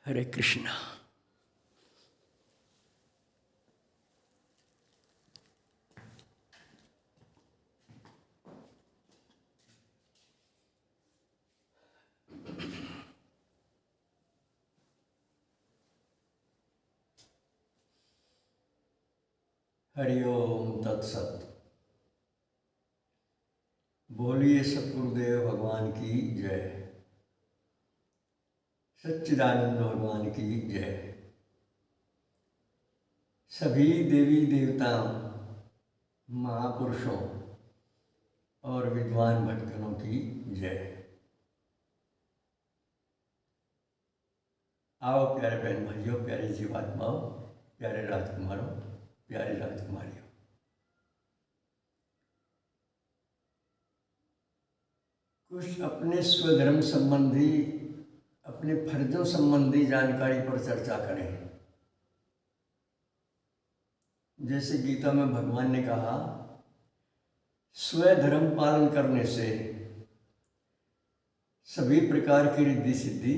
हरे कृष्णा। हरि ओम तत्सत। बोलिए सतगुरुदेव भगवान की जय, सच्चिदानंद भगवान की जय। सभी देवी देवताओं, महापुरुषों और विद्वान भक्तों की जय। आओ प्यारे बहन भाइयों, प्यारे जीवात्माओं, प्यारे राजकुमारों, प्यारे राजकुमारियों, कुछ अपने स्वधर्म संबंधी, अपने फर्जों संबंधी जानकारी पर चर्चा करें। जैसे गीता में भगवान ने कहा, स्वधर्म पालन करने से सभी प्रकार की रिद्धि सिद्धि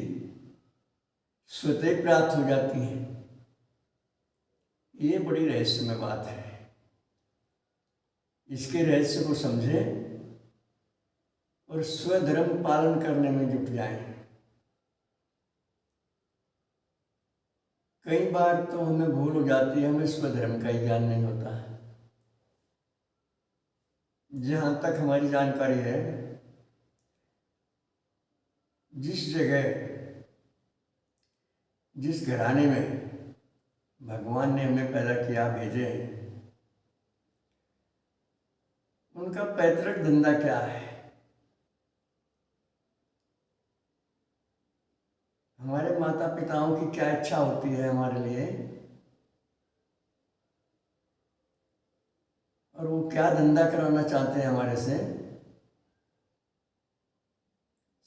स्वतः प्राप्त हो जाती है। ये बड़ी रहस्यमय बात है। इसके रहस्य को समझें और स्वधर्म पालन करने में जुट जाएं। कई बार तो हमें भूल हो जाती है, हमें स्वधर्म का ही ज्ञान नहीं होता है। जहाँ तक हमारी जानकारी है, जिस जगह, जिस घराने में भगवान ने हमें पैदा किया, भेजे, उनका पैतृक धंधा क्या है, हमारे माता पिताओं की क्या इच्छा होती है हमारे लिए, और वो क्या धंधा कराना चाहते हैं हमारे से,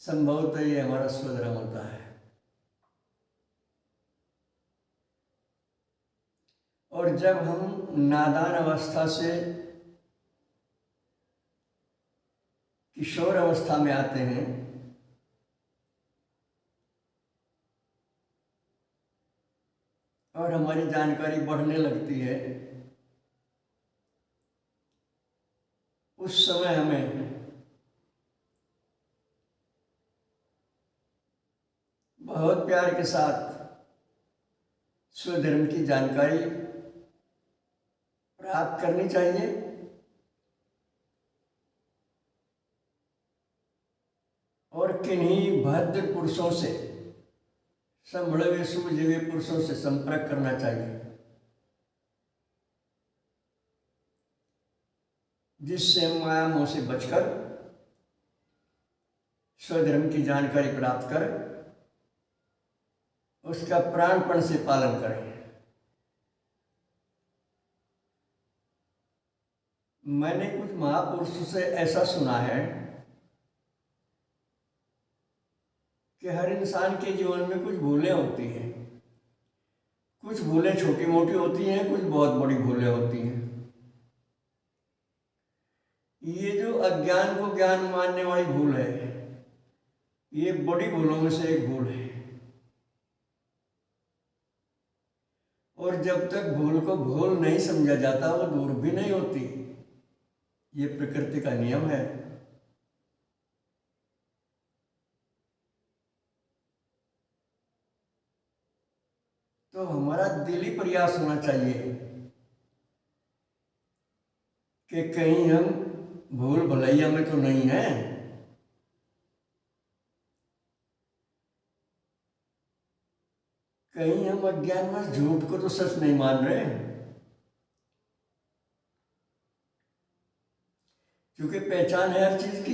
संभवतः ये हमारा स्वधर्म होता है। और जब हम नादान अवस्था से किशोर अवस्था में आते हैं, और हमारी जानकारी बढ़ने लगती है, उस समय हमें बहुत प्यार के साथ स्वधर्म की जानकारी प्राप्त करनी चाहिए। और किन्हीं भद्र पुरुषों से, संभले हुए सूझे हुए पुरुषों से संपर्क करना चाहिए, जिससे हम माया मोह से बचकर स्वधर्म की जानकारी प्राप्त कर उसका प्राणपण से पालन करें। मैंने कुछ महापुरुषों से ऐसा सुना है कि हर इंसान के जीवन में कुछ भूलें होती हैं। कुछ भूलें छोटी मोटी होती हैं, कुछ बहुत बड़ी भूलें होती हैं। ये जो अज्ञान को ज्ञान मानने वाली भूल है, ये बड़ी भूलों में से एक भूल है। और जब तक भूल को भूल नहीं समझा जाता, वो दूर भी नहीं होती। ये प्रकृति का नियम है। तो हमारा दिली प्रयास होना चाहिए कि कहीं हम भूल भलैया में तो नहीं है, कहीं हम अज्ञानवश झूठ को तो सच नहीं मान रहे। क्योंकि पहचान है हर चीज की।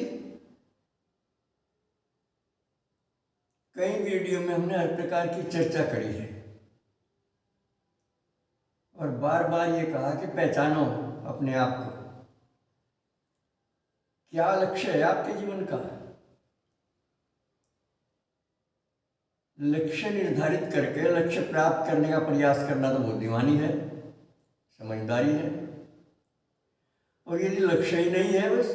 कई वीडियो में हमने हर प्रकार की चर्चा करी है और बार बार ये कहा कि पहचानो अपने आप को। क्या लक्ष्य है आपके जीवन का? लक्ष्य निर्धारित करके लक्ष्य प्राप्त करने का प्रयास करना तो बुद्धिमानी है, समझदारी है। और यदि लक्ष्य ही नहीं है, बस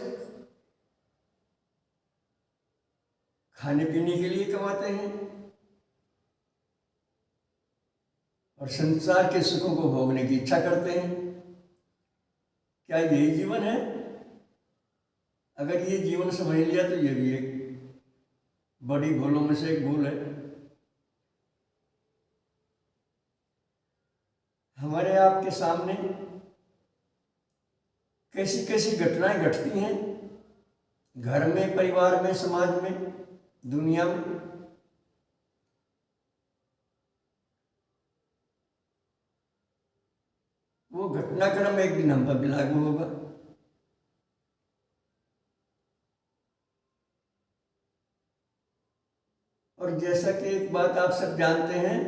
खाने पीने के लिए कमाते हैं, और संसार के सुखों को भोगने की इच्छा करते हैं। क्या यही जीवन है? अगर ये जीवन समझ लिया तो ये भी एक बड़ी भूलों में से एक भूल है। हमारे आपके सामने कैसी कैसी घटनाएं घटती हैं, घर में, परिवार में, समाज में, दुनिया में। वो घटनाक्रम एक दिन हम पर भी लागू होगा। और जैसा कि एक बात आप सब जानते हैं,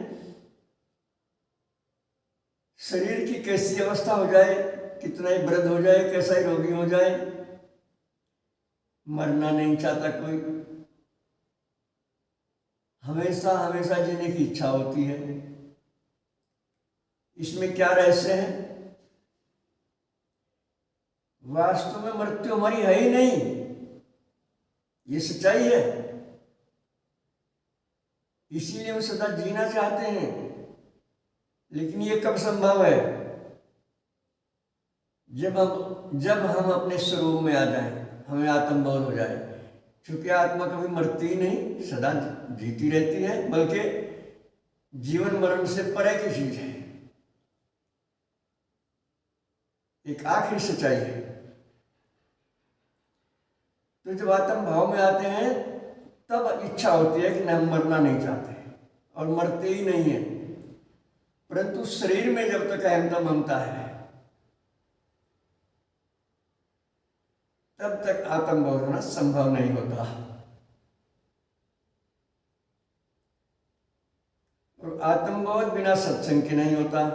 शरीर की कैसी अवस्था हो जाए, कितना ही वृद्ध हो जाए, कैसा ही रोगी हो जाए, मरना नहीं चाहता कोई। हमेशा हमेशा जीने की इच्छा होती है। इसमें क्या रहस्य है? वास्तव में मृत्यु हमारी है ही नहीं, ये सच्चाई है। इसीलिए हम सदा जीना चाहते हैं। लेकिन ये कब संभव है? जब हम अपने स्वरूप में आ जाएं, हमें आत्मबोध हो जाए। क्योंकि आत्मा कभी मरती ही नहीं, सदा जीती रहती है, बल्कि जीवन मरण से परे की चीज है, एक आखिरी सच्चाई है। तो जब आत्म भाव में आते हैं तब इच्छा होती है कि हम मरना नहीं चाहते और मरते ही नहीं है। परंतु शरीर में जब तक अहमता ममता है तब तक आत्मबोध होना संभव नहीं होता। और आत्मबोध बिना सत्संग के नहीं होता,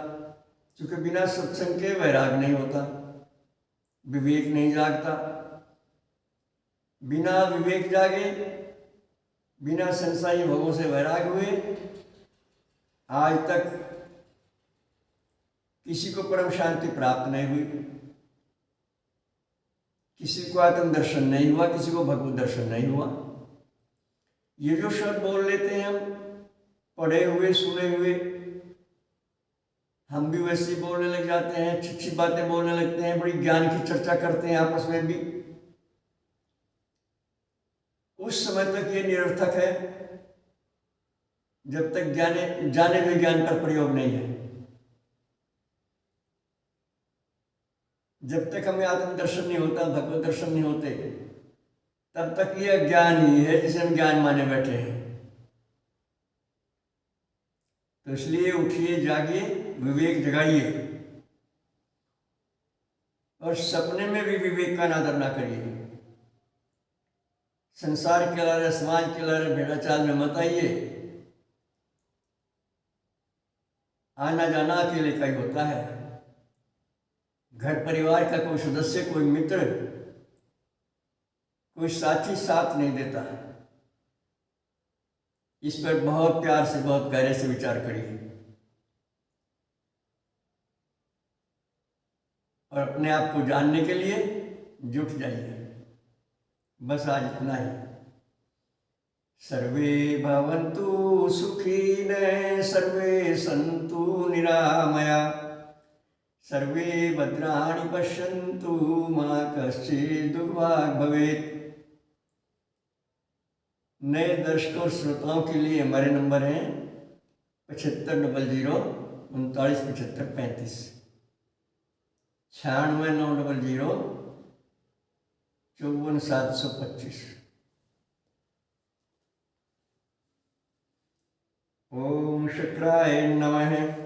क्योंकि बिना सत्संग के वैराग नहीं होता, विवेक नहीं जागता। बिना विवेक जागे, बिना संसारी भोगों से वैराग हुए, आज तक किसी को परम शांति प्राप्त नहीं हुई, किसी को आत्म दर्शन नहीं हुआ, किसी को भगवत दर्शन नहीं हुआ। ये जो शब्द बोल लेते हैं हम, पढ़े हुए, सुने हुए, हम भी वैसे ही बोलने लग जाते हैं, अच्छी अच्छी बातें बोलने लगते हैं, बड़ी ज्ञान की चर्चा करते हैं आपस में भी। उस समय तक ये निरर्थक है जब तक जाने हुए ज्ञान का प्रयोग नहीं है। जब तक हमें आत्म दर्शन नहीं होता, भगवत दर्शन नहीं होते, तब तक ये अज्ञान ही है जिसे हम ज्ञान माने बैठे हैं। तो इसलिए उठिए, जागिए, विवेक जगाइए और सपने में भी विवेक का अनादर ना करिए। संसार के लारे, समाज के लारे भेड़ाचाल में मत आइए। आना जाना अकेले का ही होता है। घर परिवार का कोई सदस्य, कोई मित्र, कोई साथी साथ नहीं देता। इस पर बहुत प्यार से, बहुत गहरे से विचार करिए और अपने आप को जानने के लिए जुट जाइए। बस आज इतना ही। सर्वे भवन्तु सुखिनः, सर्वे सन्तु निरामया, सर्वे भद्राणि पश्यन्तु, मा कश्चित् दुर्भाग् भवेत्। नए दर्शकों और श्रोताओं के लिए हमारे नंबर हैं 7500 39 75 35, 96 900 54 725। ओम शुक्राय नमः।